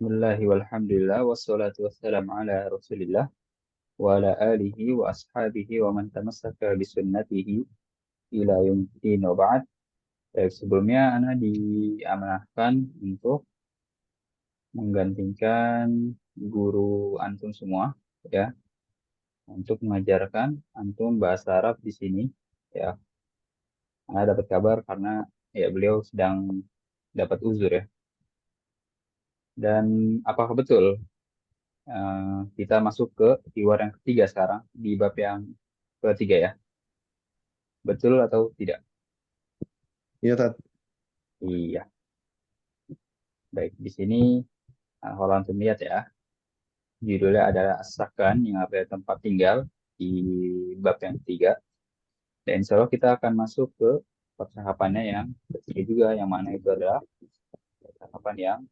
Bismillahi walhamdulillah wassalatu wassalamu ala rasulillah wa ala alihi wa ashabihi wa man tamassaka bisunnatihi ila yaumiddin wa ba'd. Baik, sebelumnya Ana diamanahkan untuk menggantikan guru antum semua, ya, untuk mengajarkan antum bahasa Arab di sini, ya. Ana dapat kabar karena ya beliau sedang dapat uzur, ya. Dan apakah betul kita masuk ke keyword yang ketiga sekarang di bab yang ketiga, ya? Betul atau tidak? Iya, Tat. Iya. Baik, di sini kalau antum lihat, ya, judulnya adalah as-sakan yang artinya tempat tinggal di bab yang ketiga. Dan insya Allah kita akan masuk ke percakapannya yang ketiga juga, yang mana itu adalah percakapan yang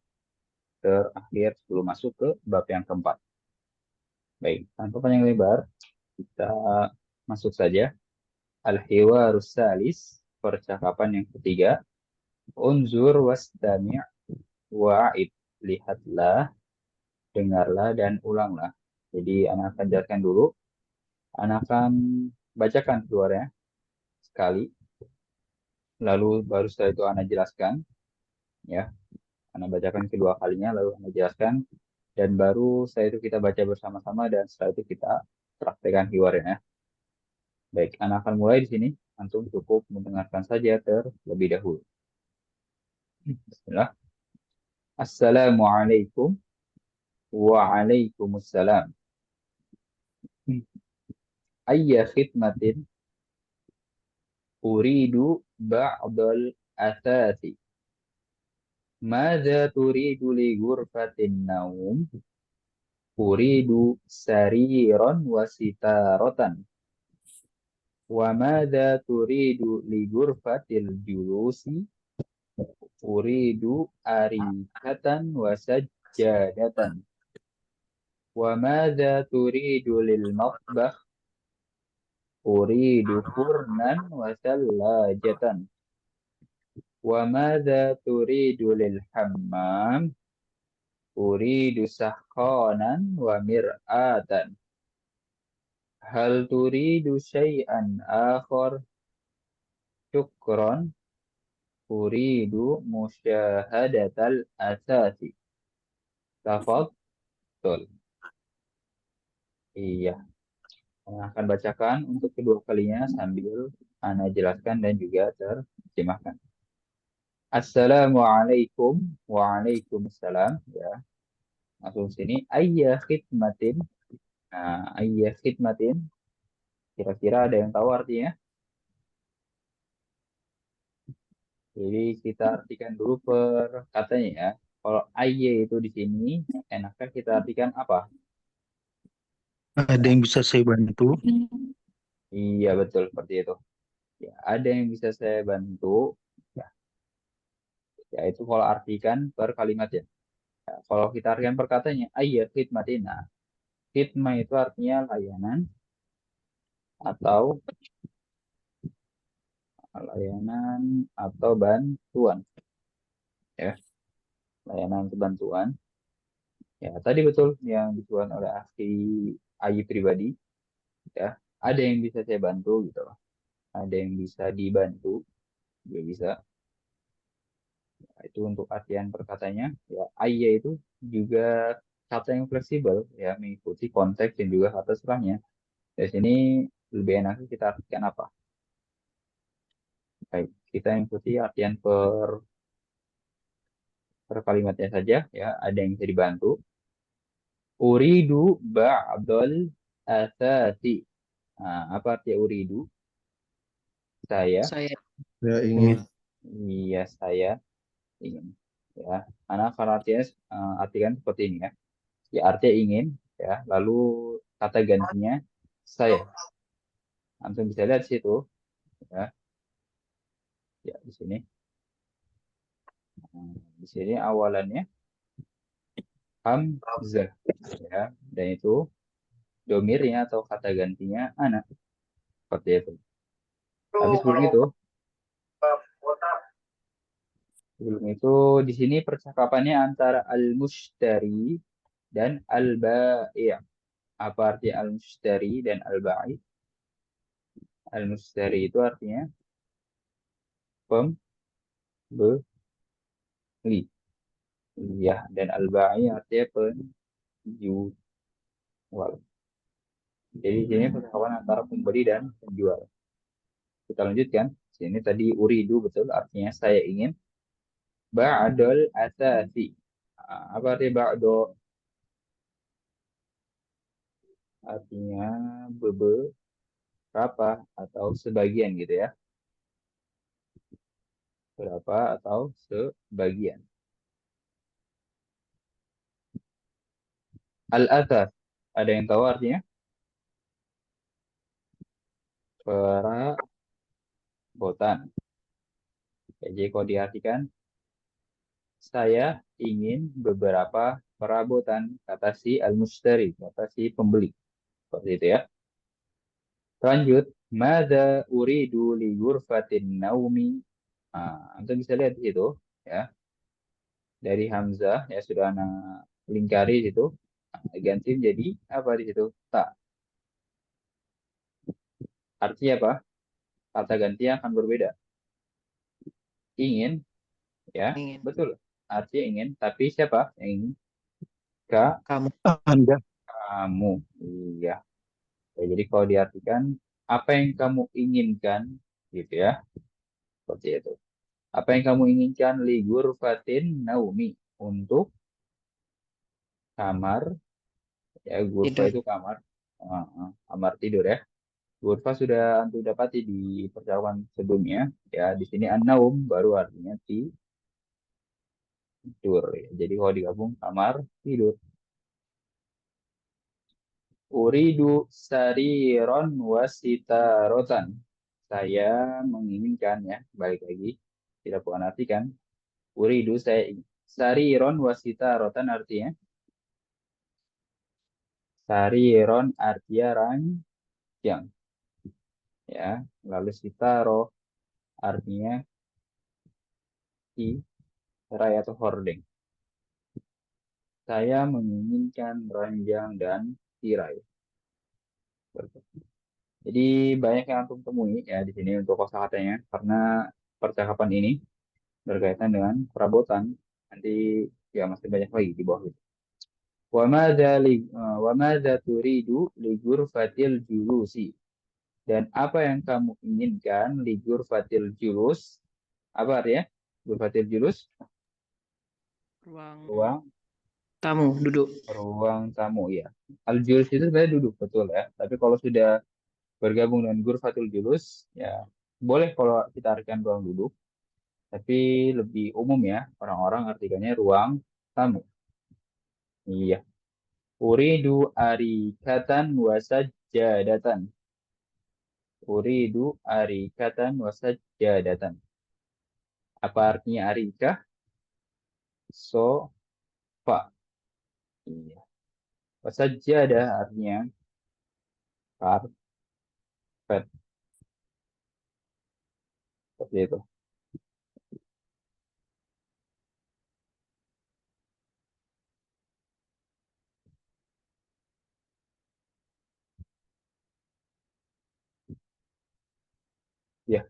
terakhir sebelum masuk ke bab yang keempat. Baik, tanpa panjang lebar, kita masuk saja. Al-hiwarus salis, percakapan yang ketiga. Unzur wastami' wa'id. Lihatlah, dengarlah, dan ulanglah. Jadi, anak akan jelaskan dulu. Anak akan bacakan keluarnya sekali. Lalu baru setelah itu anak jelaskan. Ya, anak bacakan kedua kalinya, lalu anak jelaskan. Dan baru setelah itu kita baca bersama-sama, dan setelah itu kita praktekkan hiwarnya. Baik, anak akan mulai di sini. Antum cukup mendengarkan saja terlebih dahulu. Bismillah. Assalamualaikum. Waalaikumsalam. Ayya khidmatin uridu ba'dal athati. Mada turidu li ghurfatin naum? Uridu sariran wa sitaratan. Wa mada turidu li ghurfatil julusi? Uridu arikatan wa sajjadatan. Wa mada turidu lil matbakh? Uridu furnan wa thallajatan. Wa madza turidu lil hammam? Uridu sakhanan wa mir'atan. Hal turidu syai'an akhar? Syukran. Uridu musyahadatal asasi. Tafadhol. Iya, saya akan bacakan untuk kedua kalinya sambil Ana jelaskan dan juga terjemahkan. Assalamualaikum. Waalaikumsalam. Ya, langsung sini. Ayya khidmatin. Nah, ayya khidmatin. Kira-kira ada yang tahu artinya? Jadi kita artikan dulu per katanya, ya. Kalau ayya itu di sini, enaknya kita artikan apa? Ada Ya, yang bisa saya bantu? iya betul seperti itu. Ya, ada yang bisa saya bantu. Ya, ya itu kalau artikan per kalimat, ya. Ya, kalau kita artikan per katanya, ayya khidmatin. Nah, khidmah itu artinya layanan atau bantuan, ya, layanan atau bantuan. Ya, tadi betul yang dituan oleh akhi Ayi pribadi, ya. Ada yang bisa saya bantu gitu loh. Ada yang bisa dibantu, juga bisa. Nah, itu untuk artian perkatanya, ya. Ayya itu juga kata yang fleksibel, ya, mengikuti konteks dan juga kata setelahnya. Di sini lebih enaknya kita artikan apa? Baik, kita ikuti artian per kalimatnya saja, ya. Ada yang bisa dibantu. Uridu ba'dal asasi. Nah, apa arti uridu? Saya. Saya Ya, ingin. Iya, saya ingin. Ya, anak kalau artinya artikan seperti ini, ya. Ya, artinya ingin, ya. Lalu kata gantinya saya. Antum bisa lihat di situ, ya. Ya, di sini. Di sini awalannya hamzah, ya. Dan itu domirnya atau kata gantinya anak, seperti itu. Tapi sebelum itu, Sebelum itu di sini percakapannya antara al-mushtari dan al-bai'. Apa arti al-mushtari dan al-bai'? Al-mushtari itu artinya pembeli. Iya, dan al-bai' artinya penjual. Jadi di sini percakapan antara pembeli dan penjual. Kita lanjutkan. Sini tadi uridu betul artinya saya ingin. Ba'dol asasi. Apa arti ba'do? Artinya beberapa atau sebagian gitu ya. Berapa atau sebagian. Al-athar. Ada yang tahu artinya? Perabotan. Jadi kalau diartikan, saya ingin beberapa perabotan. Kata si al-mushtari. Kata si pembeli. Seperti itu ya. Lanjut. Mada uridu li ghurfatin naumi. Anda bisa lihat di situ. Ya. Dari Hamzah. Ya sudah anak lingkari di situ. Ganti menjadi apa di situ? Tak. Artinya apa? Kata ganti akan berbeda. Ingin, ya, Ingin. betul. Artinya ingin, tapi siapa yang ingin? Ka, Kamu. Anda. kamu. Iya. Ya, jadi kalau diartikan, apa yang kamu inginkan, gitu ya, seperti itu. Apa yang kamu inginkan, li ghurfatin naumi, untuk kamar, ya, ghurfa Tidur. itu kamar, kamar tidur ya. Ghurfa sudah antum dapati di percakapan sebelumnya, ya, di sini an-naum baru artinya tidur. Ya. Jadi kalau digabung kamar tidur. Uridu sariron wasitarotan. Saya menginginkan ya, balik lagi. Tidak bukan artikan. Uridu saya ingin. Sariron wasitarotan artinya. Sariron artinya ranjang. Ya, lalu sitaro artinya tirai atau hordeng. Saya menginginkan ranjang dan tirai. Jadi banyak yang antum temui ya di sini untuk kosakatanya karena percakapan ini berkaitan dengan perabotan. Nanti ya masih banyak lagi di bawah itu. Wa madza turidu li ghurfatil julusi? Dan apa yang kamu inginkan li ghurfatil julus? Apa artinya? Ghurfatil julus? Ruang Ruang tamu duduk. ruang tamu ya. Al julus itu sebenarnya duduk betul ya. Tapi kalau sudah bergabung dengan ghurfatil julus ya boleh kalau kita artikan ruang duduk. Tapi lebih umum ya orang-orang artikannya ruang tamu. Iya. Uridu arikatan wasajjadatan. Uridu arikatan wasajjadatan. Apa artinya arikah? Sofa. Iya. Wasajjadah artinya karpet. Seperti itu. Ya,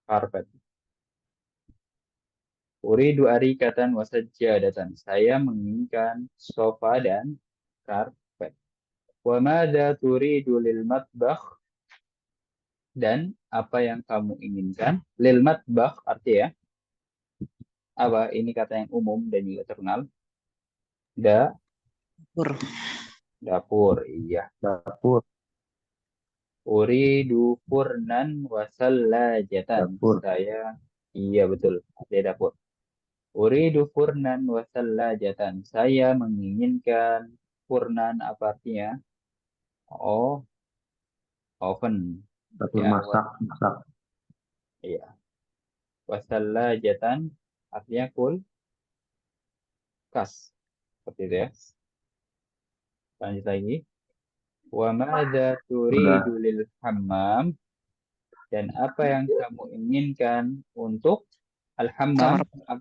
karpet. Uridu arikatan wasajjadatan. Saya menginginkan sofa dan karpet. Wa madza turidu lil matbakh? Dan apa yang kamu inginkan? Lil matbakh artinya apa? Ini kata yang umum dan juga terkenal. Da, Dapur. dapur. Iya. Dapur. Uridu furnan wasallajatan. Dapur. Saya, iya betul. Ada dapur. Uridu furnan wasallajatan. Saya menginginkan furnan apa artinya? Oh, oven. Dapur Ya, masak. Masak. iya. Wasallajatan artinya kulkas. Seperti itu ya. Lanjut lagi. Wa madza turidu Udah. lil hammam? Dan apa yang kamu inginkan untuk Al-hammam, Kamar.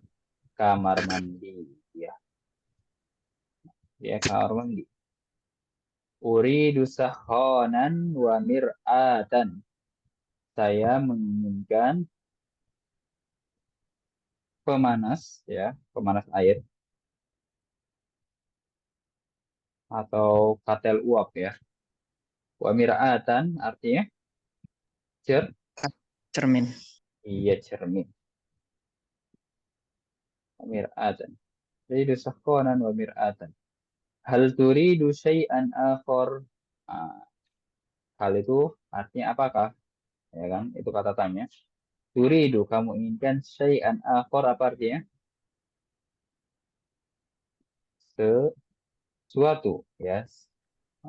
kamar mandi. Ya, ya kamar mandi. Uridu sakhanan wa mir'atan. Saya menginginkan pemanas, ya, pemanas air atau katel uap ya. Wa mir'atan artinya cer, Cermin. iya cermin. Wa mir'atan. Uridu sakhanan wa mir'atan. Hal turidu syai'an akhar. Nah, hal itu artinya apakah? Ya kan? Itu kata tanya. Turidu, kamu inginkan syai'an akhar apa artinya? Sesuatu, ya. Eh,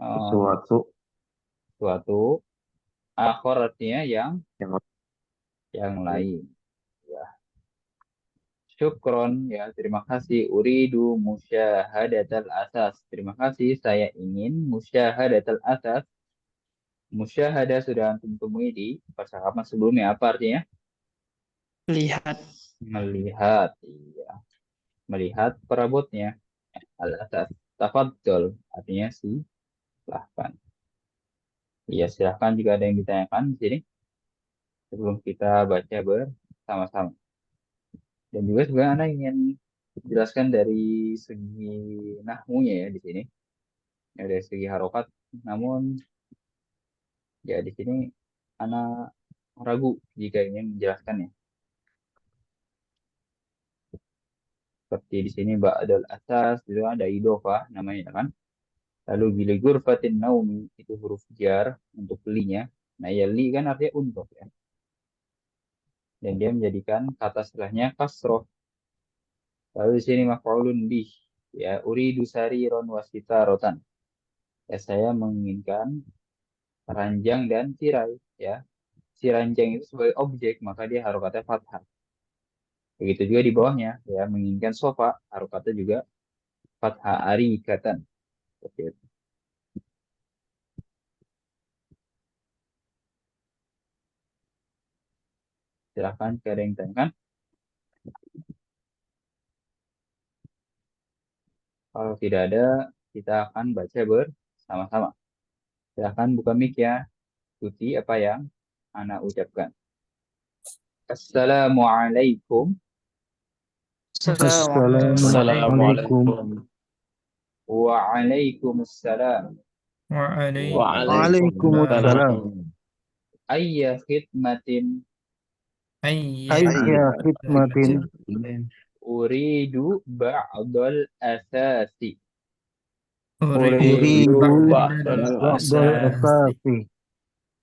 Sesuatu Suatu. Akhar artinya yang yang lain. Ya. Syukron, ya. Terima kasih. Uridu musyahadatal asas. Terima kasih. Saya ingin musyahadatal asas. Musyahadah sudah antum temui di percakapan sebelumnya. Apa artinya? Lihat. Melihat. Iya. Melihat perabotnya. Al-asas. Tafadhol. Artinya silahkan. Iya, silahkan jika ada yang ditanyakan di sini sebelum kita baca bersama-sama. Dan juga sebenarnya Anda ingin jelaskan dari segi nahmunya ya di sini, ya, dari segi harokat. Namun ya di sini Anda ragu jika ingin menjelaskannya. Seperti di sini ba'dal asas itu ada idofah namanya kan. Lalu bila gurfatin naumi itu huruf jar untuk linya. Nah ya li kan artinya untuk ya. Dan dia menjadikan kata setelahnya kasroh. Lalu di sini maf'ulun bih, ya, uridu sariron wasita rotan. Ya, saya menginginkan ranjang dan tirai, ya. Si ranjang itu sebagai objek, maka dia harokatnya fathah. Begitu juga di bawahnya, ya, menginginkan sofa, harokatnya juga fathah arikatan. Seperti itu. Silahkan jika ada yang tanyakan. Kalau tidak ada, kita akan baca bersama-sama. Silahkan buka mic ya, ikuti apa yang Ana ucapkan. Assalamualaikum Assalamualaikum. Assalamualaikum. waalaikumsalam. Waalaikumsalam. Ayya khidmatin Ayya khidmatin uridu ba'dal asasi. uridu ba'dal asasi.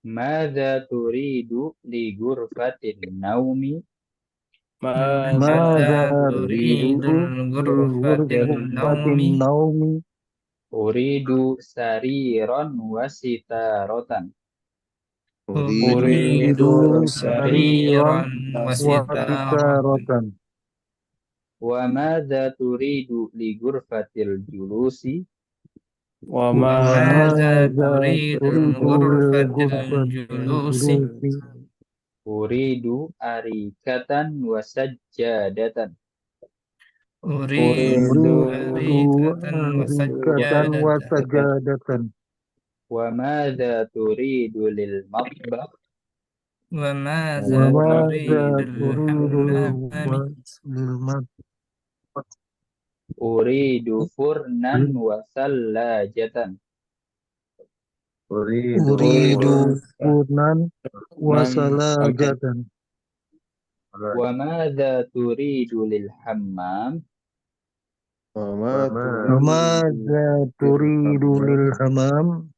Mada turidu li ghurfatin naumi. Mada turidu ghurfatin naumi. Uridu sariran wasitarotan. Uridu sariran wasitaratan. Wa mada turidu li ghurfatil julusi. Wa mada turidu ghurfatil julusi. Uridu arikatan wasajjadatan. Uridu arikatan wasajadatan. Wa mada turidu lil matbakh. Wa mada turidu lil Uridu furnan wasallajatan. Uridu furnan wasalajatan. Wa mada turidu lil hammam. Wa mada turidu lil hamam.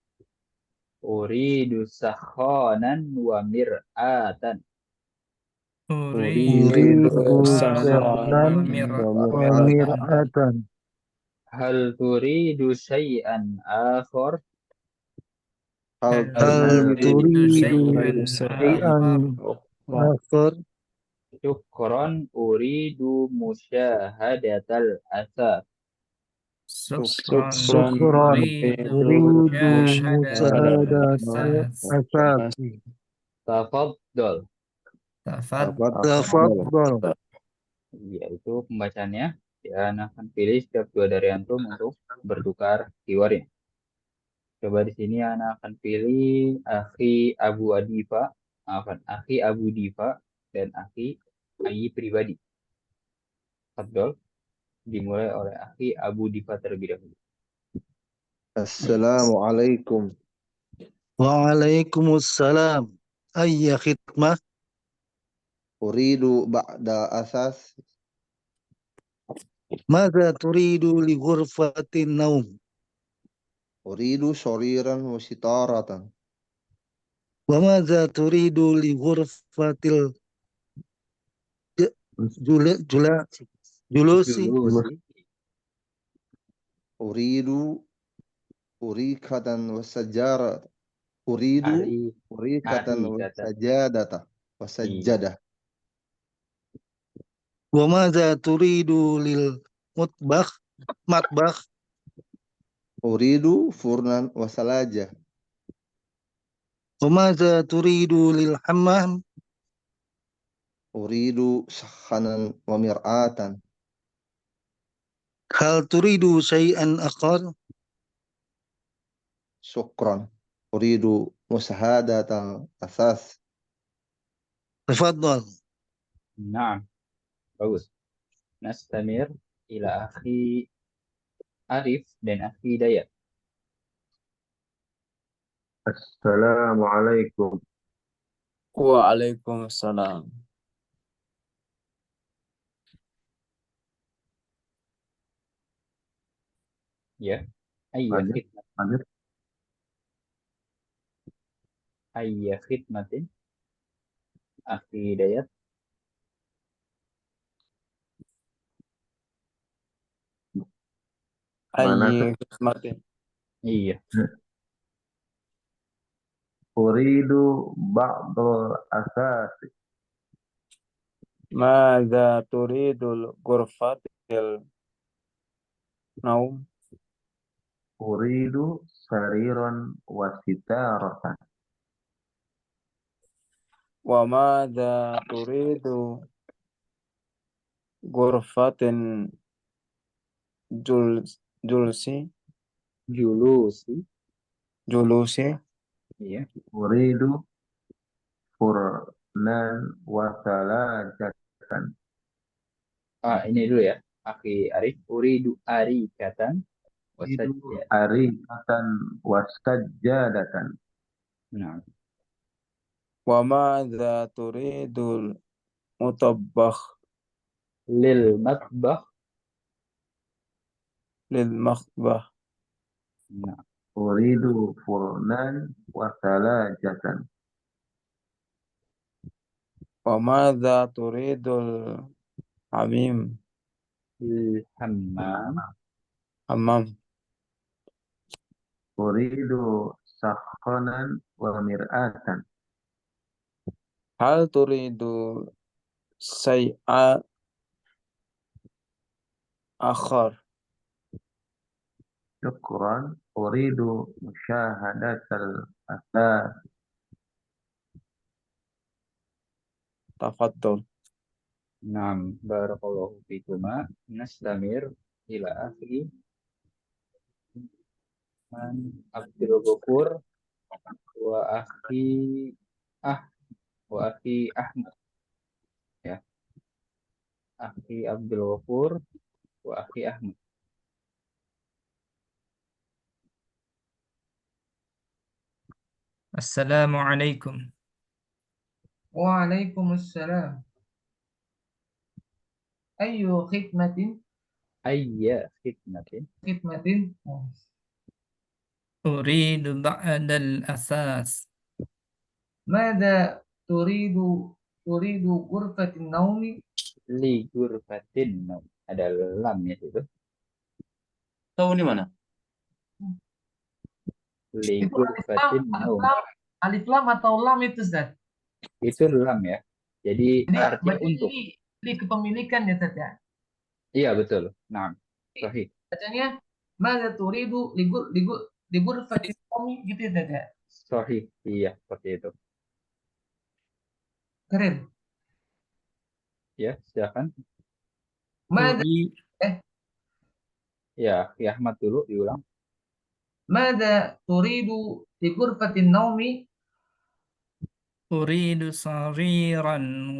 Uridu sakhanan wa mir'atan. Uridu sakhanan wa mir'atan. Hal turidu syai'an akhar. Hal turidu syai'an akhar. Syukron uridu musyahadatal asas. Syukran uridu musyahadat asasi. Tafadhol. Tafadhal. Yaitu pembacaannya, ya, Anda akan pilih setiap dua dari antum untuk bertukar keywordnya. Coba di sini Anda akan pilih Akhi Abu Adifa, Akhi Abu Diva, dan Akhi Ayi pribadi. Fadol, dimulai oleh Akhi Abu Diva terlebih dahulu. Assalamualaikum. Waalaikumsalam. Ayya khidmah. Uridu ba'da asas. Mada turidu li ghurfatin naum. Uridu soriran wa sitaratan. Wa mada turidu li ghurfatil julusi. Dulu sih, Uridu urikatan wa sajara. Uridu Ari, urikatan wa kata. sajadata. Wa Iya. sajjadah. Wa mada turidu lil matbakh. Uridu furnan wa salaja. Wa mada turidu lil hammam. Uridu sakhanan wa mir'atan. Hal turidu syai'an akhar. Syukran. Uridu musahadatal asas. Tafadhal. Nah, bagus. Nastamir ila Akhi Arif dan Akhi Dayat. Assalamualaikum. Waalaikumsalam. Ya. Ayya Lanjut, khidmat. lanjut. Ayya khidmatin. Akhi Dayat. Mana tuh? Ayy khidmatin. Iya. Uridu ba'dul asas. Mada turidul ghurfatil naum. Uridu sariran wa sitaratan. Wa mada turidu ghurfatin julsi. Julusi. Julusi. Iya. Uridu furnan wa salajatan. Ini dulu ya. Akhi Arif. Uridu arikatan. Uridu Wasajja. arikatan wa sajjadatan. Nah. Wa mada turidul mutabbakh Lil matbah. lil makhbah. Nah. Uridu furnan wa salajatan. Wa mada turidul hamim. Lil hammam. Hammam. Uridu sakhanan wa mir'atan. Hal turidu say'a akhar. Syukran. Uridu musyahadatal asas. Tafaddal. Nah. Barakallahu fikuma. Nastamir ila akhi Man Abdul Ghafur wa akhi ah wa akhi Ahmad, ya. Akhi Abdul Ghafur wa akhi Ahmad. Assalamualaikum. Waalaikumsalam. Ayu khidmatin. Ayya khidmatin. Khidmatin. Uridu ba'dal asas. Mada turidu turidu ghurfatin naumi. Li ghurfatin naum. Ada lam ya itu. Tahu di mana? Li Itu ghurfatin naum. alif lam atau lam itu, Ustaz? Itu lam ya. Jadi Jadi artinya bacanya untuk. ini kepemilikan ya, Ustaz ya. Iya betul. Nah, sahih. Bacanya mada turidu li ghurfatin naumi gitu ya, Ustaz ya. Sahih. Iya, seperti itu. Keren. Ya, silakan. ماذا أريد Ya, ya Ahmad dulu diulang. ماذا تريد لغرفة النوم؟ أريد سريرا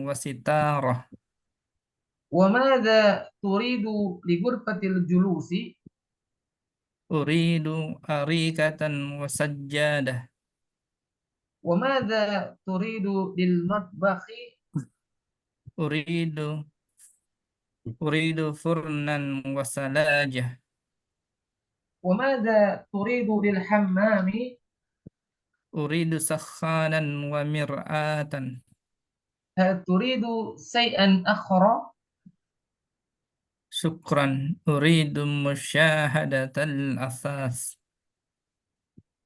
وستارة. وماذا تريد لغرفة الجلوس؟ أريد أريكة وسجادة. وماذا تريد للمطبخ؟ أريد فرنا وثلاجة. وماذا تريد للحمام؟ أريد سخانا ومرآة. هل تريد شيئا آخر؟ شكرا. أريد مشاهدة الأثاث.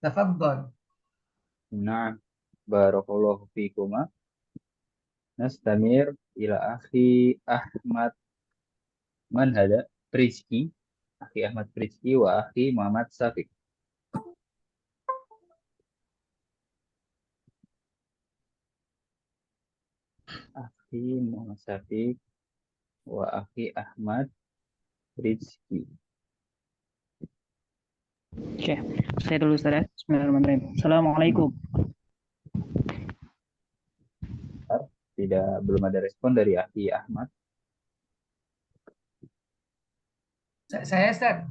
تفضل. Nah, barakallahu fikuma. Nastamir ila akhi Ahmad man hada Prizki. Akhi Ahmad Prizki wa akhi Muhammad Safiq. Akhi Muhammad Safiq wa akhi Ahmad Prizki. Oke, saya dulu Ustaz ya. Bismillahirrahmanirrahim. Assalamualaikum. Belum ada respon dari akhi Ahmad. Saya Ustaz.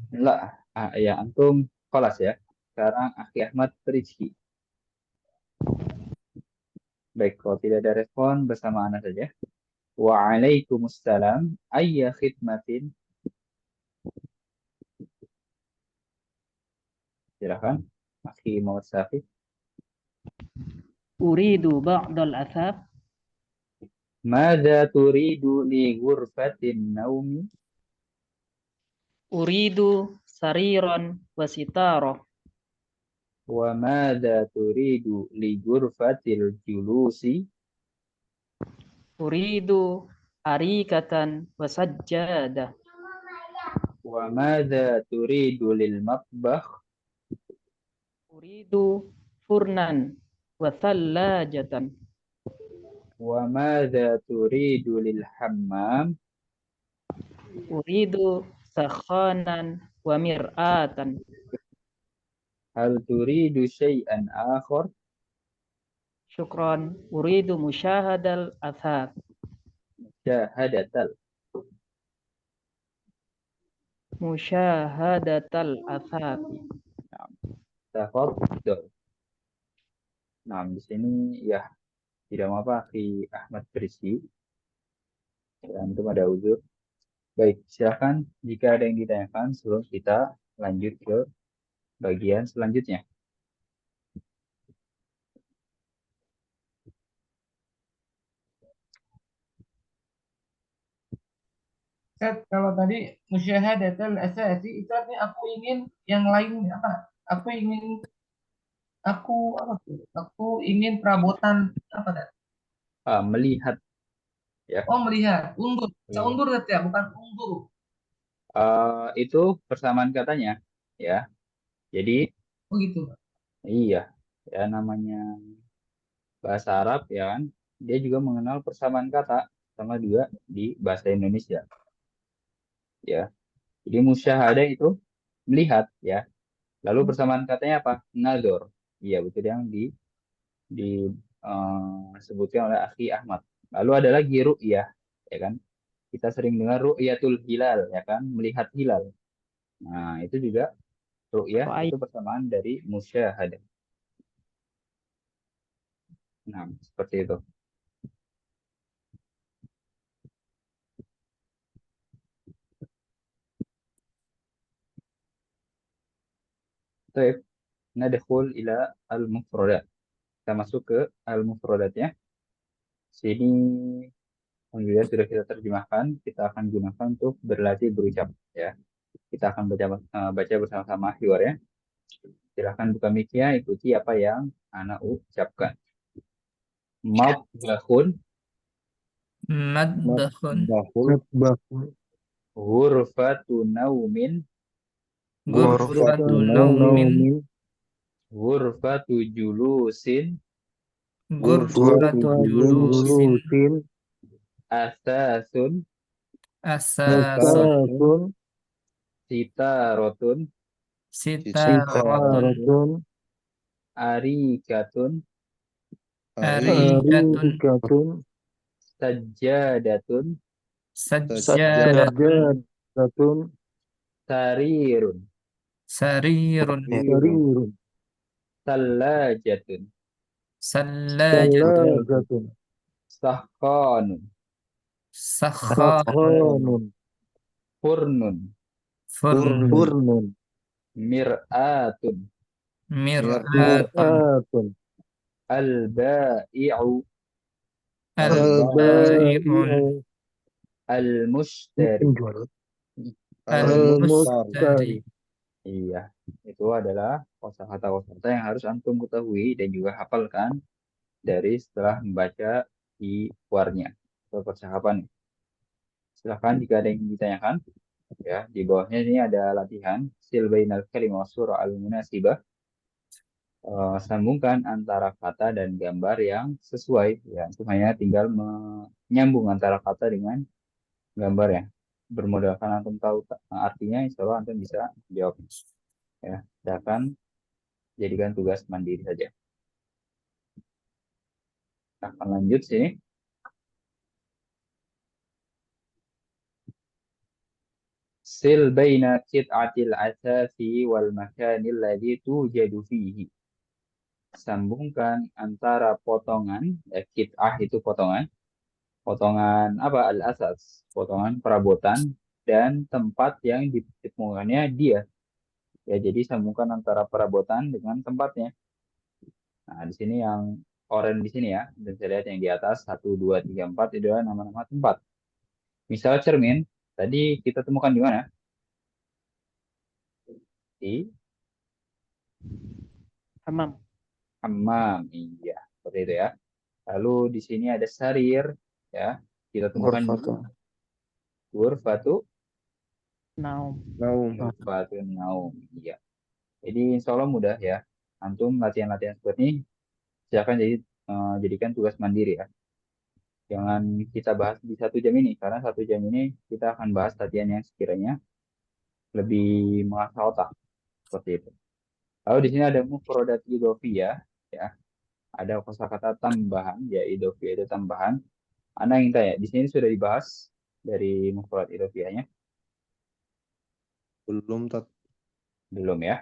Enggak, ya antum kelas ya. Sekarang akhi Ahmad Prizki. Baik, kalau tidak ada respon bersama anak saja. Waalaikumsalam. Ayya khidmatin. Silakan, akhi Muhammad Safiq. Uridu ba'dal athab. Mada turidu li ghurfatin naumi? Uridu sariran wa sitara. Wa mada turidu li ghurfatil julusi? Uridu arikatan wa sajjada. Wa mada turidu lil matbakh? Uridu furnan wa thallajatan. Wa mada turidu lil hammam? Uridu sakhanan wa mir'atan. Hal turidu syai'an akhar? Syukran. Uridu musyahadal athab. Syahadatal. Musyahadatal athab. Tafadhol. Nah, di sini ya tidak apa akhi Ahmad Prizki. Ya, antum ada uzur. Baik, silakan jika ada yang ditanyakan sebelum kita lanjut ke bagian selanjutnya. Ustaz, kalau tadi musyahadatul asasi itu artinya aku ingin yang lain apa? Aku ingin apa tuh? Aku ingin perabotan apa dah? Melihat ya. Oh, melihat. Undur. Iya. Undur ya, bukan undur. Itu persamaan katanya ya. Jadi Oh gitu. iya ya, namanya bahasa Arab ya kan. Dia juga mengenal persamaan kata sama juga di bahasa Indonesia. Ya. Jadi musyahadah itu melihat ya. Lalu persamaan katanya apa? Nazar. Iya, betul yang disebutkan oleh Akhi Ahmad. Lalu ada lagi ru'yah, ya kan? Kita sering dengar ru'yatul hilal, ya kan? Melihat hilal. Nah, itu juga ru'yah itu persamaan dari musyahadah. Nah, seperti itu. Baik, nadkhul ila al-mufradat. Kita masuk ke al-mufradatnya. Sini alhamdulillah sudah kita terjemahkan. Kita akan gunakan untuk berlatih berucap, ya. Kita akan baca bersama-sama hiwar ya. Silahkan buka mic-nya, ikuti apa yang anak ucapkan. Matbahun. Madbahun. Matbahun. Ghurfatu naumin. Ghurfatu naumin. Ghurfatu julusin. Ghurfatu julusin. Julusin. Asasun. asasun, Asatun. sitarotun, sitarotun, Sitaratun. arikatun, arikatun, Arikatun. sajadatun, sajadatun, Sajadatun. sarirun, sarirun, Sarirun. tallajatun, sallajatun, Salajatun. sahqanun, sakhanun, Sakhanun. furnun, furnun, Furnun. mir'atun, mir'atun, Mir'atun. al-ba'i'u, al-bai'un, Al-ba'i'u. al-mushtari. Penjual. Al-Mustar. al-mustari. Iya, itu adalah kosakata-kosakata yang harus antum ketahui dan juga hafalkan dari setelah membaca di luarnya atau percakapan. Silahkan jika ada yang ditanyakan, ya di bawahnya ini ada latihan sil bainal kalimah wa surah al-munasibah. Sambungkan antara kata dan gambar yang sesuai. Ya, antum hanya tinggal menyambung antara kata dengan gambar ya. Bermodalkan antum tahu artinya, insya Allah antum bisa jawab. Ya, silakan jadikan tugas mandiri saja. Nah, akan lanjut sini. Sil baina qit'atil asasi wal makanil ladzi tujadu fihi. Sambungkan antara potongan, qit'ah itu potongan. Potongan apa? Al-asas, potongan perabotan dan tempat yang ditemukannya dia. Ya, jadi sambungkan antara perabotan dengan tempatnya. Nah, di sini yang oranye di sini ya, dan saya lihat yang di atas 1, 2, 3, 4 itu adalah nama-nama tempat. Misal cermin, tadi kita temukan di mana? Di Hamam. hammam, iya, seperti itu ya. Lalu di sini ada sarir, ya, kita temukan di Ghurfatun. ghurfatu, Naum. Naum. ghurfatu naum, iya. Jadi insya Allah mudah ya. Antum latihan-latihan seperti ini, silakan jadikan tugas mandiri ya. Jangan kita bahas di 1 jam ini, karena 1 jam ini kita akan bahas latihan yang sekiranya lebih mengasah otak seperti itu. Lalu di sini ada mufrodat idhofiyah, ya. Ada kosakata tambahan, ya idhofiyah itu tambahan. Ana yang tanya, di sini sudah dibahas dari mufrodat idhofiyahnya? Belum, Tat. Belum ya.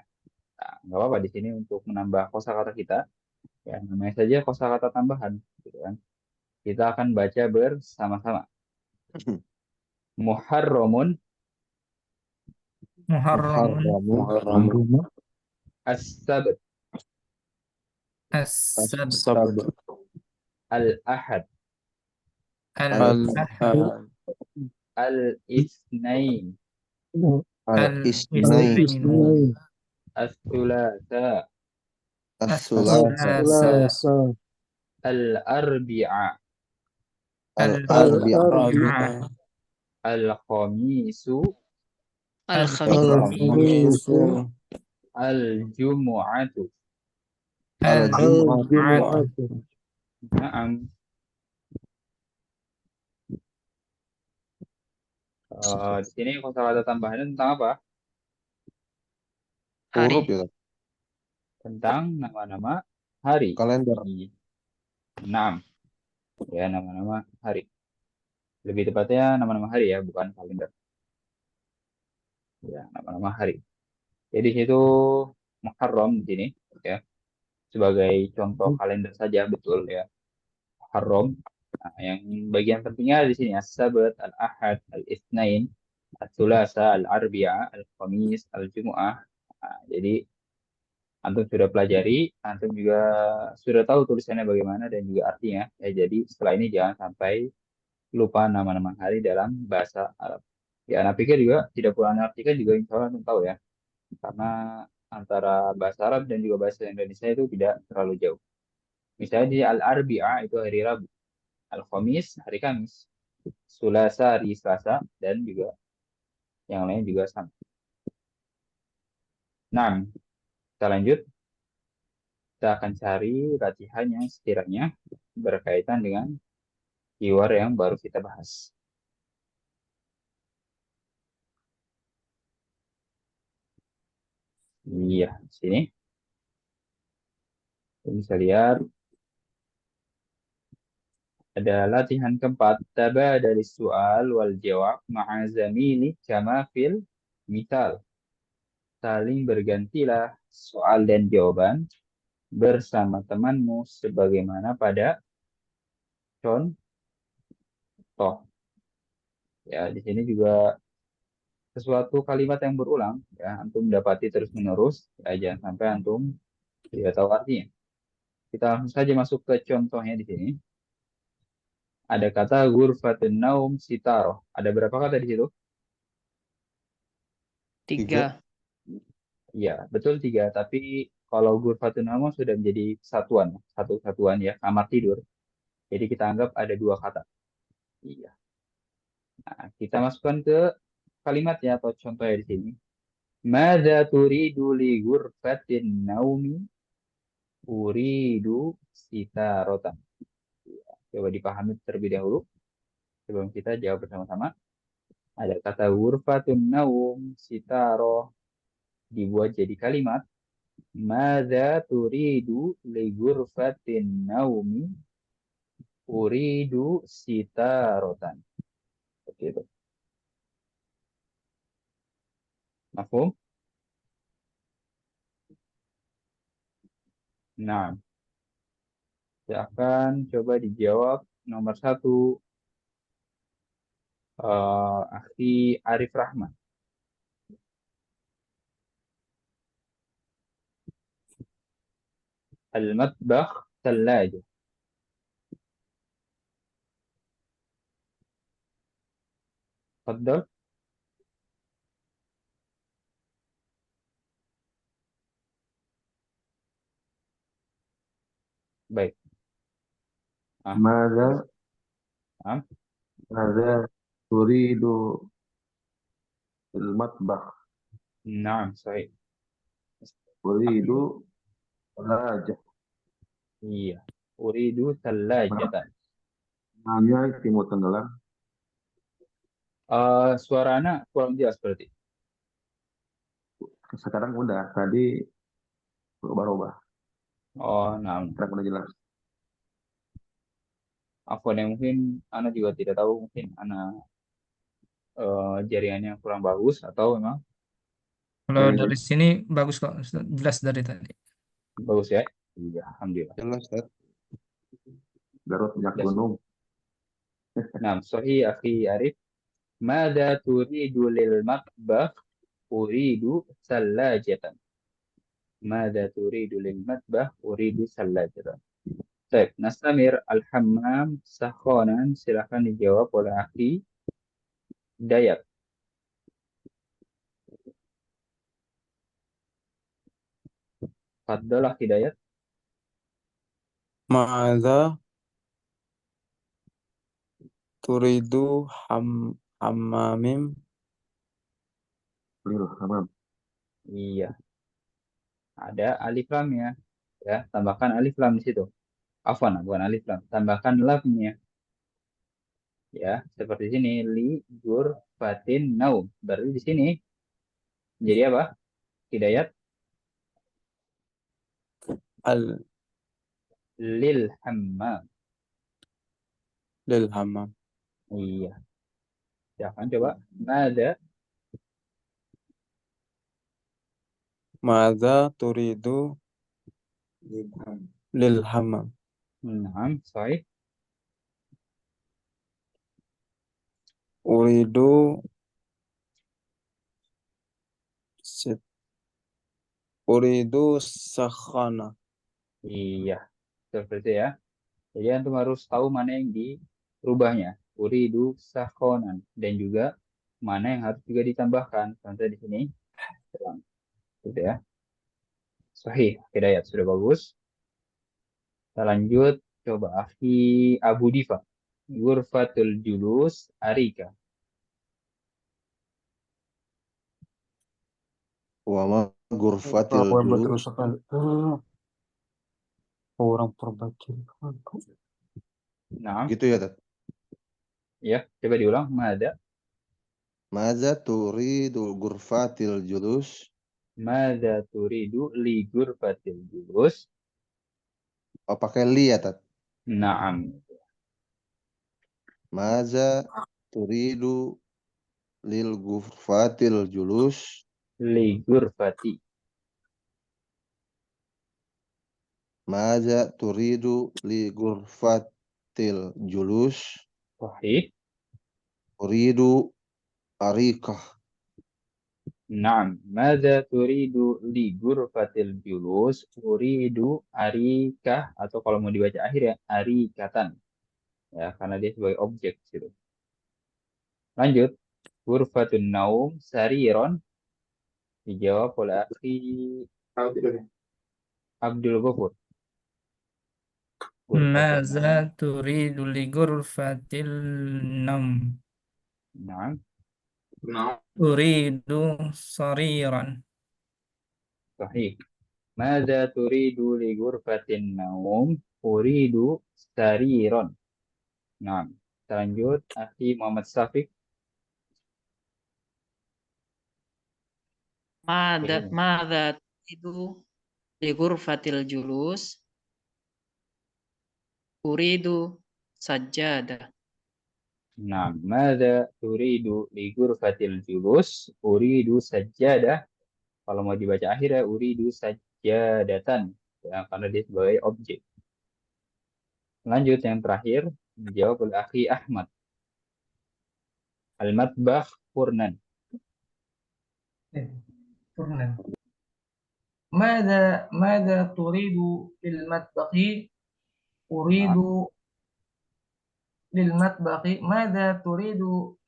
Nah, nggak apa-apa di sini untuk menambah kosakata kita, ya namanya saja kosakata tambahan, gitu kan. Kita akan baca bersama-sama. Muharramun, Muharramun, Muharram. as-sabt, as-sabt, Sabt. al-ahad, al-ahad, Al-ahad. al-itsnain, Al-Isnain. al-itsnain, as-thulatha, As-Sulasa. as-sulasa, Selasa. al-arbi'a, Al-Arbi'a. al-arbi'ah, al-khamisu, Al-Khamis. Al-Khamisu. al-jumu'atu. Al-Jum'ah. al-jumu'ah, Al-Jum'atu. Naam. Di sini kosakata tambahannya tentang apa? Hari. Huruf ya, Tat. Tentang nama-nama hari. Kalender. Iya. Naam. Ya, nama-nama hari. Lebih tepatnya nama-nama hari ya, bukan kalender. Ya, nama-nama hari. Jadi itu Muharram di sini ya. Sebagai contoh kalender saja betul ya. Muharram. Nah, yang bagian pentingnya di sini as-sabat, al-ahad, al-itsnain, al-tsulasa, al-arbi'a, al-khamis, al-jumu'ah. Nah, jadi antum sudah pelajari, antum juga sudah tahu tulisannya bagaimana dan juga artinya. Ya, jadi setelah ini jangan sampai lupa nama-nama hari dalam bahasa Arab. Ya, anak pikir juga tidak perlu artikan juga insya Allah antum tahu ya. Karena antara bahasa Arab dan juga bahasa Indonesia itu tidak terlalu jauh. Misalnya di Al-Arbi'ah itu hari Rabu, Al-Khamis hari Kamis, Sulasa hari Selasa, dan juga yang lain juga sama. Nah, kita lanjut. Kita akan cari latihan yang sekiranya berkaitan dengan keyword yang baru kita bahas. Iya, sini. Bisa lihat ada latihan keempat. Tabadali soal wal jawab ma'a zamili kama fil misal. Saling bergantilah soal dan jawaban bersama temanmu sebagaimana pada contoh. Ya, di sini juga sesuatu kalimat yang berulang ya, antum dapati terus-menerus ya, jangan sampai antum tidak tahu artinya. Kita langsung saja masuk ke contohnya di sini. Ada kata ghurfatun naum sitaroh. Ada berapa kata di situ? 3. Iya, betul 3. Tapi kalau ghurfatun naum sudah menjadi satuan, satu satuan ya, kamar tidur. Jadi kita anggap ada 2 kata. Iya. Nah, kita masukkan ke kalimatnya atau contohnya di sini. Madza turidu li ghurfatin naumi? Uridu sitarotan. Coba dipahami terlebih dahulu sebelum kita jawab bersama-sama. Ada kata ghurfatun naum, sitaroh, dibuat jadi kalimat. Madza turidu li ghurfatin naumi? Uridu sitarotan. Seperti itu. Mafhum? Nah, silakan coba dijawab nomor 1. Akhi Arif Rahman. Al-matbakh thallaja. Tfaddal. Baik. Mada Ah, mada turidu fil matbakh? Naam, sahih. Uridu thalajah. Iya. Uridu thallajatan. Namanya timur tenggelam. Suara anak kurang jelas berarti. Sekarang udah, tadi berubah-ubah. Oh, nah. Sekarang udah jelas. Afwan yang mungkin anak juga tidak tahu, mungkin anak jaringannya kurang bagus atau memang Kalau dari sini bagus kok, jelas dari tadi. bagus ya. Iya, alhamdulillah. Jelas, Ustaz. Garut minyak Jelas. gunung. Nah, sahih akhi Arif. Mada turidu lil matbakh? Uridu thallajatan. Mada turidu lil matbakh? Uridu thallajatan. Baik, Nastamir al-hammam sakhonan, silakan dijawab oleh akhi Dayat. Fadol akhi Dayat. Ma'adha turidu hammamim? Lil hamam. Iya, ada alif lamnya. Ya, tambahkan alif lam di situ. Afwan, bukan alif lam. Tambahkan lamnya. Ya, seperti sini. Li ghurfatin naum. Berarti di sini jadi apa? Hidayat Al lil hammam. lil hammam. Iya. Silakan coba. Nada. Ma'adha turidu lil hammam? Naam, sahih. Uridu sit Uridu sakhana. Iya. Seperti ya. Jadi antum harus tahu mana yang dirubahnya. Uridu sakhonan. Dan juga mana yang harus juga ditambahkan. Contoh di sini. Gitu ya. Sahih. Hidayat sudah bagus. Kita lanjut. Coba Afi Abu Difa. Ghurfatul julus arika. Wa ma ghurfatil Apa yang julus? terus sekali? Orang perbaiki. Nah, Gitu ya, Tat. ya. Coba diulang. Mada. Maza turidu ghurfatil julus? Mada turidu li ghurfatil julus. Oh, pakai li ya, Tat. Naam. Maza turidu lil ghurfatil julus. Li ghurfati. Maza turidu li ghurfatil julus. Sahih. Uridu arikah. Naam. Mada turidu li ghurfatil julus. Uridu arikah. Atau kalau mau dibaca akhir ya, arikatan. Ya, karena dia sebagai objek gitu. Lanjut. Ghurfatun naum sariron. Dijawab oleh akhi Tahu tidurnya. Abdul Ghafur. Ghurfatun Maza naum. turidu li ghurfatil nam. Naam. Nah, Uridu sariran. Sahih. Mada turidu li ghurfatin naum? Uridu sariron. Nah, lanjut. Akhi Muhammad Safiq. ماذا تريد لغرفة الجلوس أريد سجادة Nah, mada turidu li ghurfatil julus? Uridu sajjadah. Kalau mau dibaca akhir ya, uridu sajjadatan. Ya, karena dia sebagai objek. Lanjut yang terakhir. Dijawab oleh akhi Ahmad. Al-matbakh furnan. Furnan. ماذا تريد للمطبخ؟ أريد للمطبخ. ماذا تريد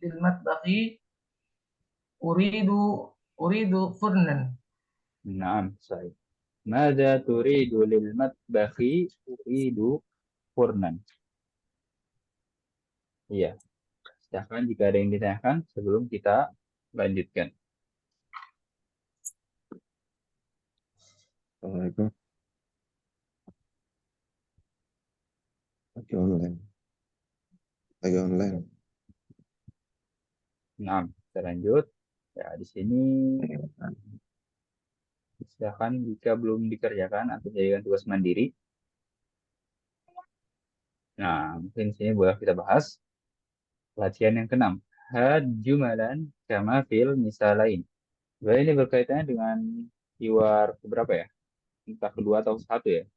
للمطبخ؟ أريد فرنا. Naam, sahih. Mada turidu lil matbakhi? Uridu furnan. Iya. Silahkan jika ada yang ditanyakan sebelum kita lanjutkan. Assalamualaikum. Lagi online. Lagi online. Nah, kita lanjut. Ya, di sini silahkan jika belum dikerjakan atau jadikan tugas mandiri. Nah, mungkin di sini boleh kita bahas latihan yang keenam. Had jumalan kama fil misalain. Sebenarnya ini berkaitannya dengan keyword keberapa ya? Entah kedua atau satu ya.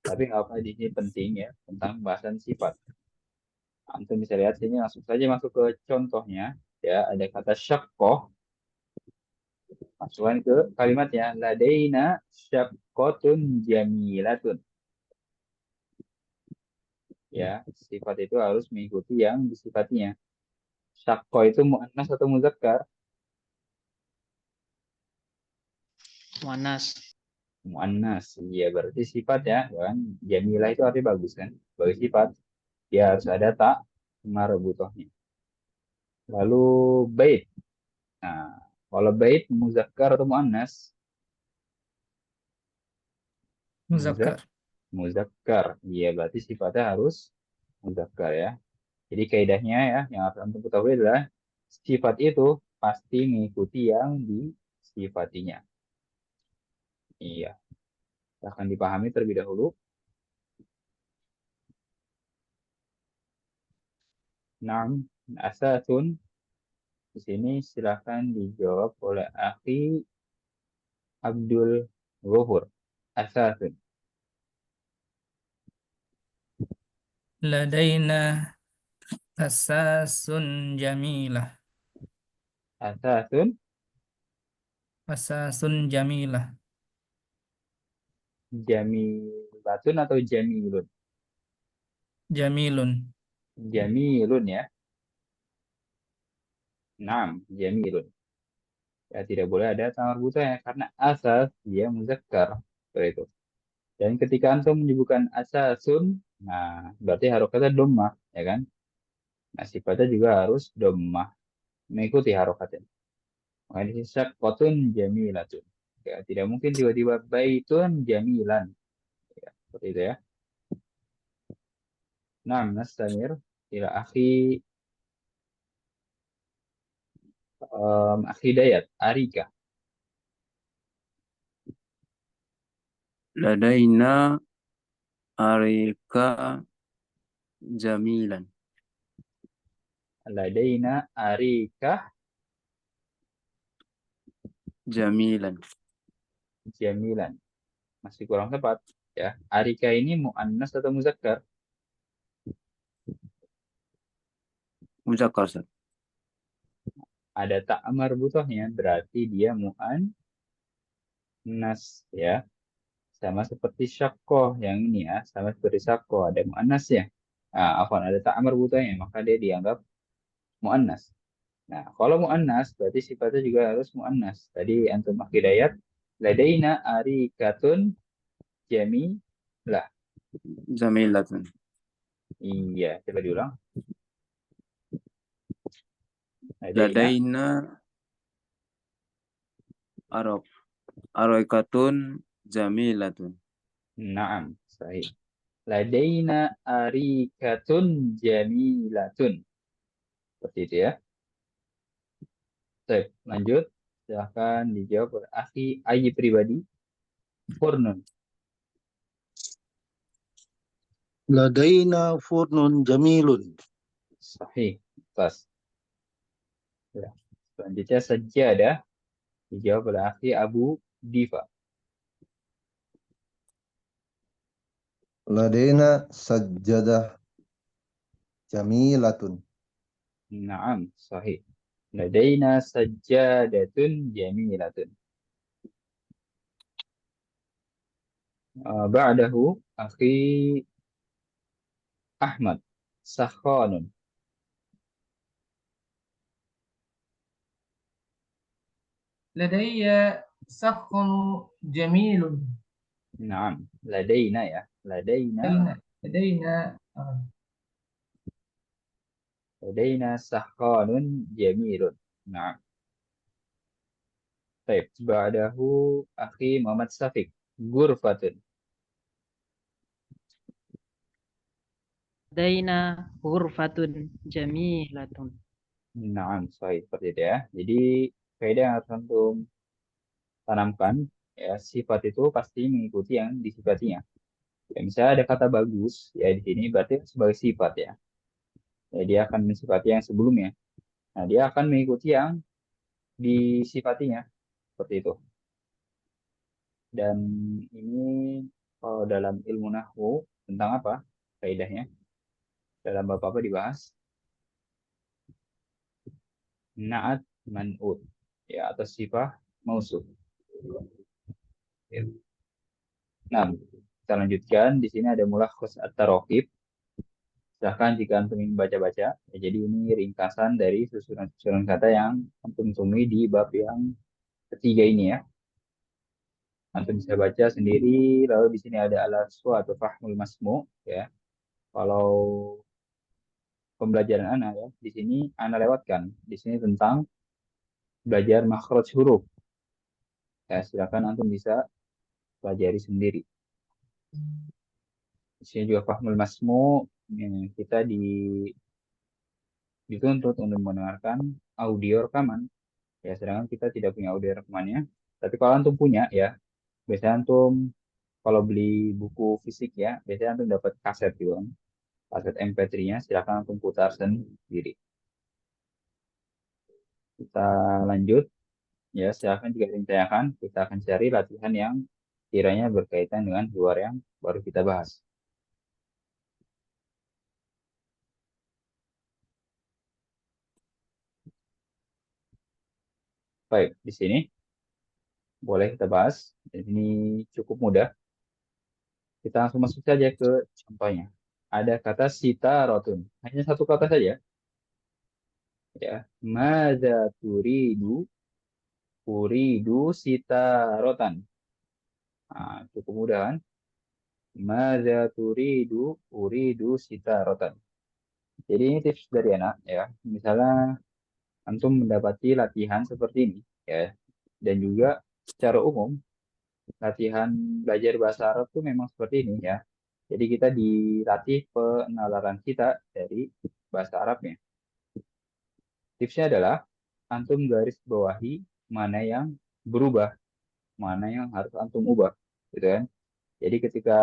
Tapi nggak apa di sini penting ya tentang pembahasan sifat. Antum bisa lihat sini langsung saja masuk ke contohnya. Ya, ada kata syaqqah. Masukkan ke kalimatnya. Ladaina syaqqatun jamilatun. Ya, sifat itu harus mengikuti yang disifatinya. Syaqqah itu muannas atau muzakkar? Muannas Muannas. Iya, berarti sifat ya, kan? Jamilah itu artinya bagus kan? Sebagai sifat, dia harus ada tak marbutohnya. Lalu bait. Nah, kalau bait muzakkar atau muannas? Muzakkar. Muzakkar. Iya, berarti sifatnya harus muzakkar ya. Jadi kaidahnya ya, yang harus antum ketahui adalah sifat itu pasti mengikuti yang disifatinya. Iya, akan dipahami terlebih dahulu. Nah, asasun di sini silakan dijawab oleh akhi Abdul Ghafur. Asasun. Ladaina asasun jamilah. Asasun Asasun jamilah. jamilatun atau jamilun? Jamilun. Jamilun ya. Nah, jamilun. Ya, tidak boleh ada tamar buta karena asas dia muzakkar. Seperti itu. Dan ketika antum menyebutkan asasun, nah berarti harokatnya dhammah, ya kan? Nah, sifatnya juga harus dhammah, mengikuti harokatnya. Makanya di syaqqatun jamilatun. Ya, tidak mungkin tiba-tiba baitun jamilan. Ya, seperti itu ya. Nah, nastamir ila akhi Dayat, Arika. Ladaina arika jamilan. Ladaina arika Jamilan. jamilan. Masih kurang tepat ya. Arika ini muannas atau muzakkar? Muzakkar, Ustaz. Ada tak marbutohnya, berarti dia muannas ya. Sama seperti syakkoh yang ini ya, sama seperti syakkoh ada muannas ya. Nah, ada tak marbutohnya, maka dia dianggap muannas. Nah, kalau muannas berarti sifatnya juga harus muannas. Tadi antum hidayat ladaina arikatun jamilah. Jamilatun. Iya, coba diulang. Ladaina arikatun jamilatun. Naam, sahih. Ladaina arikatun jamilatun. Seperti itu ya. Baik, lanjut. Silahkan dijawab oleh akhi Ayi pribadi. Furnun. Ladaina furnun jamilun. Sahih. Pas. Ya. Selanjutnya sajadah. Dijawab oleh akhi Abu Diva. Ladaina sajjadah jamilatun. Naam, sahih. Ladaina sajjadatun jamilatun. Ba'dahu akhi Ahmad. Sakhanun. لدي سخ جميل. Naam. Ladaina ya. Ladaina. لدينا Ladaina sakhanun jamilun. Naam. Baik. Ba'dahu akhi Muhammad Safiq. Gurfatun. Ladaina ghurfatun jamilatun. Naam. Sahih. Seperti itu ya. Jadi faedah yang harus antum tanamkan ya, sifat itu pasti mengikuti yang disifatinya. Ya, misalnya ada kata bagus ya di sini berarti sebagai sifat ya. Ya, dia akan mensifati yang sebelumnya. Nah, dia akan mengikuti yang disifatinya seperti itu. Dan ini kalau dalam ilmu nahwu tentang apa? Faedahnya dalam bab apa dibahas? Naat man'ut ya, atau sifat mausuf. Ya. Nah, kita lanjutkan. Di sini ada mulakhas at-taraqib. Silahkan jika antum ingin baca-baca. Ya, jadi ini ringkasan dari susunan-susunan kata yang antum temui di bab yang ketiga ini ya. Antum bisa baca sendiri. Lalu di sini ada al-aswa atau fahmul masmu ya. Kalau pembelajaran anak ya, di sini anak lewatkan. Di sini tentang belajar makhraj huruf. Ya, silakan antum bisa pelajari sendiri. Di sini juga fahmul masmu, ya, kita dituntut untuk mendengarkan audio rekaman. Ya, sedangkan kita tidak punya audio rekamannya. Tapi kalau antum punya ya, biasanya antum kalau beli buku fisik ya, biasanya antum dapat kaset juga. Kaset MP3-nya silakan antum putar sendiri. Kita lanjut ya, silakan jika ingin ditanyakan, kita akan cari latihan yang kiranya berkaitan dengan luar yang baru kita bahas. Baik, di sini boleh kita bahas. Ini cukup mudah. Kita langsung masuk saja ke contohnya. Ada kata sita rotun. Hanya satu kata saja. Ya, madza turidu, uridu sita rotan. Nah, cukup mudah kan? Madza turidu, uridu sita rotan. Jadi ini tips dari anak ya. Misalnya antum mendapati latihan seperti ini ya. Dan juga secara umum latihan belajar bahasa Arab itu memang seperti ini ya. Jadi kita dilatih penalaran kita dari bahasa Arabnya. Tipsnya adalah antum garis bawahi mana yang berubah, mana yang harus antum ubah, gitu kan? Jadi ketika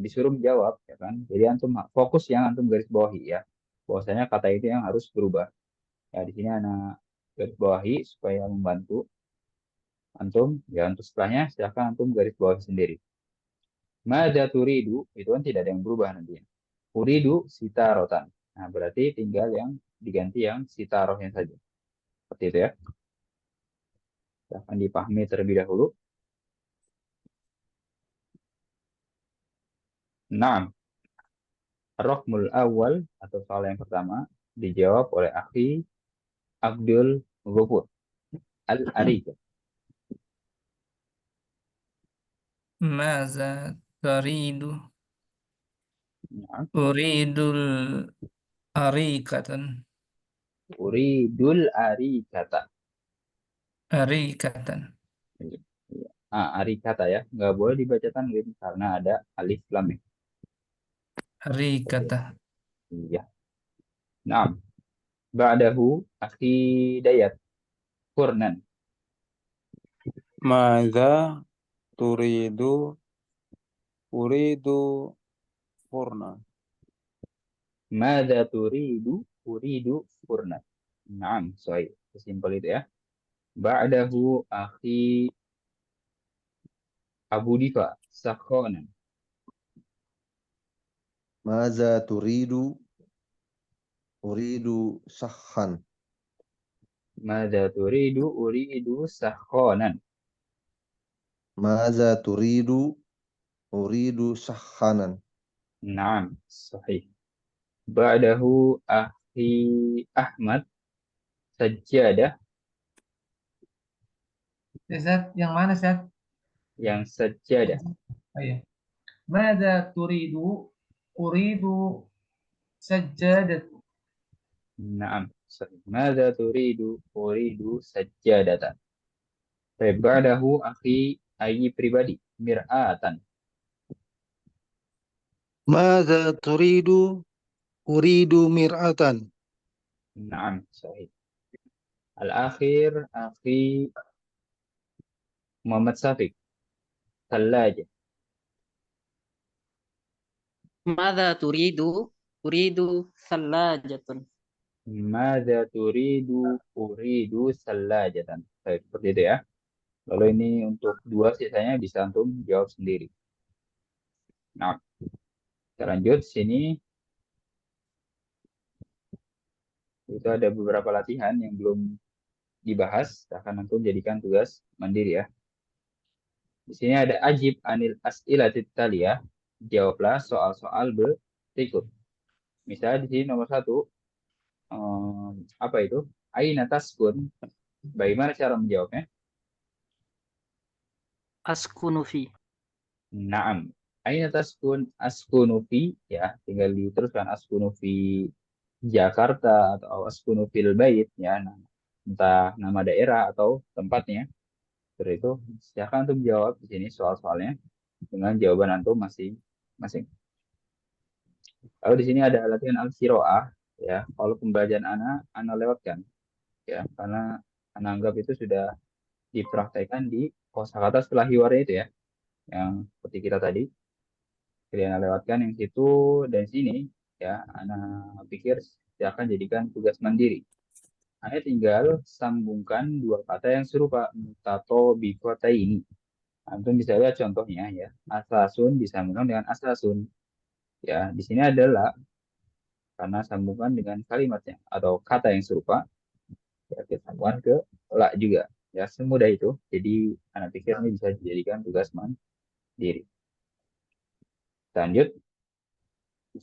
disuruh menjawab, ya kan? Jadi antum fokus yang antum garis bawahi ya. Bahwasanya kata itu yang harus berubah. Ya di sini anak garis bawahi supaya membantu antum. Ya untuk setelahnya silakan antum garis bawahi sendiri. Madza turidu itu kan tidak ada yang berubah nantinya. Uridu sitarotan. Nah berarti tinggal yang diganti yang sitarohnya saja. Seperti itu ya. Akan dipahami terlebih dahulu. Nah, Rokmul awal atau soal yang pertama dijawab oleh akhi Abdul Ghafur Al-Arika. Maza taridu. Nah, Uridul arikatan. Uridul arikata. Arikatan. Arikata ya, nggak boleh dibaca tanwin karena ada alif lam ya. Arikata. Iya. Nah, ba'dahu akhi Dayat Furnan. Mada turidu uridu furna. Mada turidu uridu Furnan. Naam, sorry. Sesimpel itu ya. Ba'dahu akhi Abu Difa Sakhonan. Maza turidu uridu sakhan. Mada turidu uridu Sakhonan. Maza turidu uridu sakhanan. Naam, sahih. Ba'dahu akhi Ahmad Sajjadah Zat yang mana Zat? yang sajjadah. Oh iya. Mada turidu? Uridu sajjadat. Naam, sahih. Mada turidu uridu sajjadatan. Baik, ba'dahu akhi Ayi pribadi Mir'atan. ماذا تريد أريد مرآة Naam, sahih. Al-akhir akhi Muhammad Safiq Thalaja. ماذا تريد أريد ثلاجة Mada turidu uridu salajatan. Baik, seperti itu ya. Lalu ini untuk dua sisanya bisa antum jawab sendiri. Nah, kita lanjut sini. Itu ada beberapa latihan yang belum dibahas, akan antum jadikan tugas mandiri ya. Di sini ada ajib anil as'ilatit taliyah. Jawablah soal-soal berikut. Misalnya di sini nomor 1, apa itu? Aina taskun. Bagaimana cara menjawabnya? أسكن في Naam. Aina taskun askunu fi ya, tinggal diteruskan askunu fi Jakarta atau askunu fil bait ya, entah nama daerah atau tempatnya. Seperti itu, silakan antum jawab di sini soal-soalnya dengan jawaban antum masing-masing. Lalu di sini ada latihan al-qiraah ya. Kalau pembacaan ana lewatkan ya, karena ana anggap itu sudah dipraktekkan di kosakata setelah hiwarnya itu ya, yang seperti kita tadi. Jadi ana lewatkan yang situ dan sini ya, ana pikir silakan jadikan tugas mandiri. Anda tinggal sambungkan dua kata yang serupa, mutato bikota ini. Antum bisa lihat contohnya ya. Asasun disambungkan dengan asasun. Ya, di sini adalah karena sambungan dengan kalimatnya atau kata yang serupa, ya kita sambungkan ke la juga. Ya, semudah itu. Jadi, anak pikir ini bisa dijadikan tugas mandiri. Lanjut,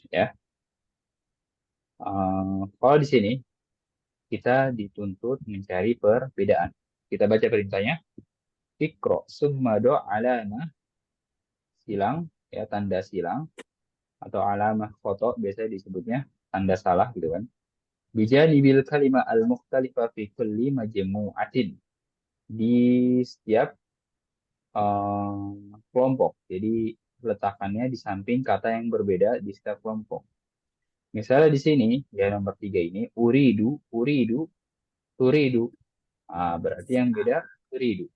ya. Kalau di sini kita dituntut mencari perbedaan. Kita baca perintahnya. Ikro summa do alama silang ya, tanda silang atau alamah foto biasa disebutnya tanda salah gitu kan. Bijanibil kalimah al-mukhtalifa fi kulli majmu'atin, di setiap kelompok. Jadi letakkannya di samping kata yang berbeda di setiap kelompok. Misalnya di sini ya nomor 3 ini uridu, uridu, turidu. Berarti yang beda uridu.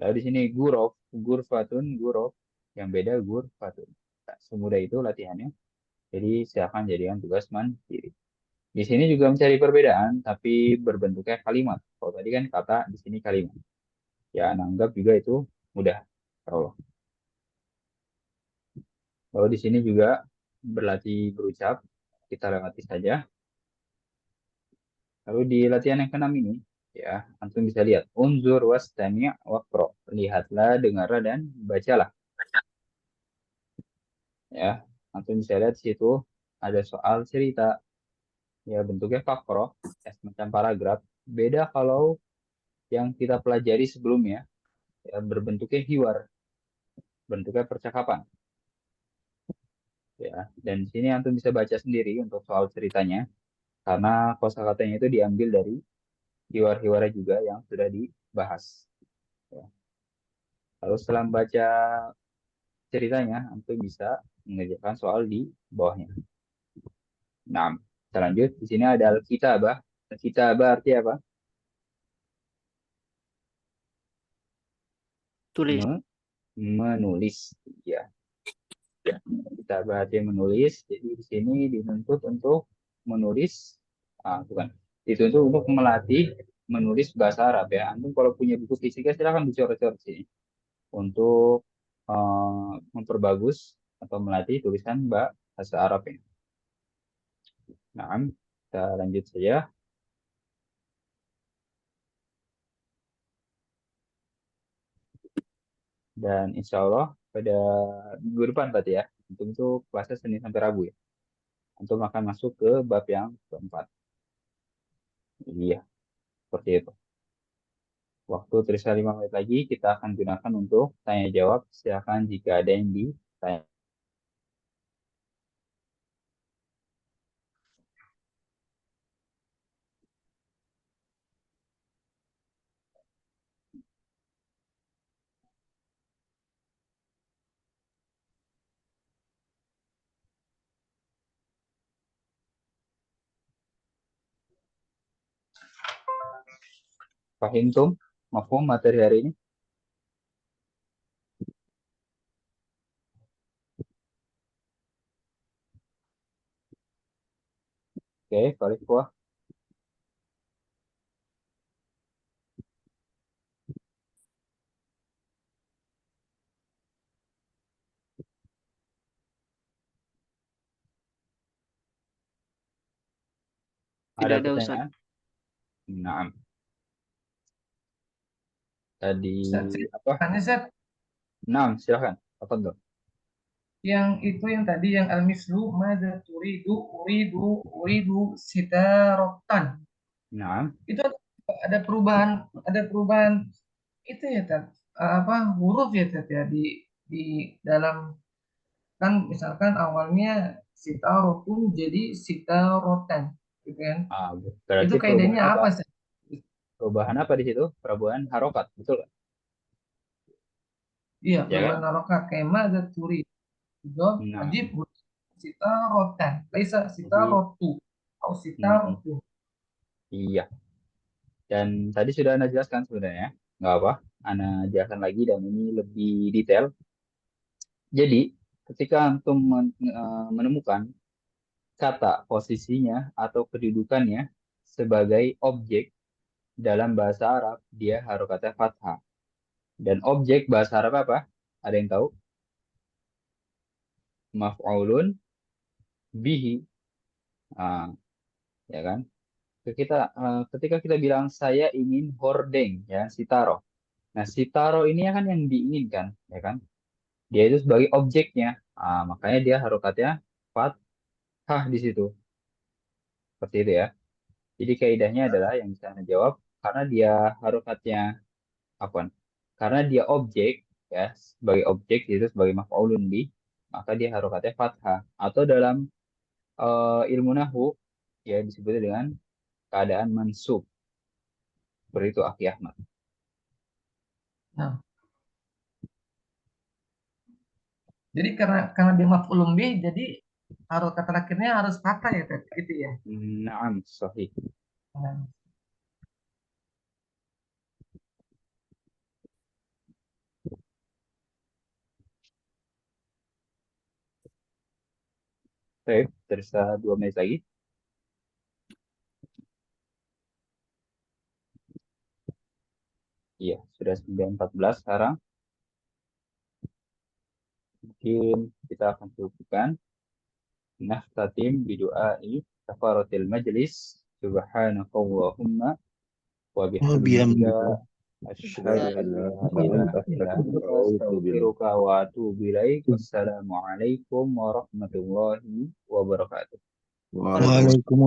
Lalu di sini gurof, gurfatun, gurof, yang beda gurfatun. Nah, semudah itu latihannya. Jadi silakan jadikan tugas mandiri. Di sini juga mencari perbedaan, tapi berbentuknya kalimat. Kalau tadi kan kata, di sini kalimat. Ya, anggap juga itu mudah. Kalau Lalu di sini juga berlatih berucap, kita lewati saja. Lalu di latihan yang keenam ini, ya, antum bisa lihat. Unzur wastami' waqra. Lihatlah, dengarlah, dan bacalah. Ya, antum bisa lihat di situ ada soal cerita. Ya, bentuknya fakro, ya, semacam paragraf. Beda kalau yang kita pelajari sebelumnya, ya, berbentuknya hiwar, bentuknya percakapan. Ya, dan di sini antum bisa baca sendiri untuk soal ceritanya, karena kosakatanya itu diambil dari hiwar-hiwar juga yang sudah dibahas. Ya. Lalu setelah membaca ceritanya, antum bisa mengerjakan soal di bawahnya. Nah, kita lanjut. Di sini ada al-kitabah. Al-kitabah artinya apa? Tulis. Menulis. Ya. Kitabah artinya menulis. Jadi di sini dituntut untuk menulis. Bukan. Dituntut untuk melatih menulis bahasa Arab ya. Antum kalau punya buku fisika silahkan dicoret-coret sini untuk memperbagus atau melatih tulisan bahasa Arab ini. Nah, kita lanjut saja. Dan insya Allah pada minggu depan berarti ya, untuk kelasnya Senin sampai Rabu ya. Untuk akan masuk ke bab yang keempat. Iya, seperti itu. Waktu tersisa 5 menit lagi, kita akan gunakan untuk tanya jawab. Silakan jika ada yang ditanya. Fahimtum? Mafhum materi hari ini? Oke, balik kuah. Ada Tidak ada, Ustaz. pertanyaan? Nah, tadi apa? Tanya Zat, Nah, silakan. Apa tuh? yang itu yang tadi yang al-mislu madza turidu uridu sitarotan. Nah, Itu ada perubahan itu ya Tat. Apa huruf ya Tat ya di dalam kan misalkan awalnya sitarotun jadi sitarotan gitu kan. Itu berarti perubahan kaidahnya apa? apa sih? Perubahan apa di situ? Perubahan harokat, betul nggak? Iya, Ya kan? perubahan harokat kayak madza turidu Nah, ajib sitarotan laisa jadi sitarotu atau mm, sitarotu. iya. Dan tadi sudah Anda jelaskan sebenarnya, nggak apa. Anda jelaskan lagi dan ini lebih detail. Jadi, ketika antum menemukan kata posisinya atau kedudukannya sebagai objek dalam bahasa Arab, dia harokatnya fathah. Dan objek bahasa Arab apa? Ada yang tahu? Maf'ulun bihi. Ah, ya kan? Ketika kita bilang saya ingin hordeng, ya, sitaro. Nah, sitaro ini kan yang diinginkan, ya kan? Dia itu sebagai objeknya. Makanya dia harokatnya fathah di situ. Seperti itu ya. Jadi kaidahnya adalah yang bisa Anda jawab karena dia harokatnya apa? Karena dia objek ya, sebagai objek itu sebagai maf'ulun bi, maka dia harokatnya fathah. Atau dalam ilmu nahwu ya disebutnya dengan keadaan mansub. Seperti itu Aki Ahmad. Nah, jadi karena dia maf'ulun bih, jadi harus kata terakhirnya harus fathah ya Tat, gitu ya. Naam, sahih. Nah, Baik, tersisa 2 menit lagi. Iya, sudah 9.14 sekarang. Mungkin kita akan cukupkan. Naftatim bidu'ai kafaratil majlis. Subhanakallahumma wa bihamdika asyhadu an la ilaha illa anta astaghfiruka wa atubu ilaik. Wassalamualaikum warahmatullahi wabarakatuh. Waalaikumsalam.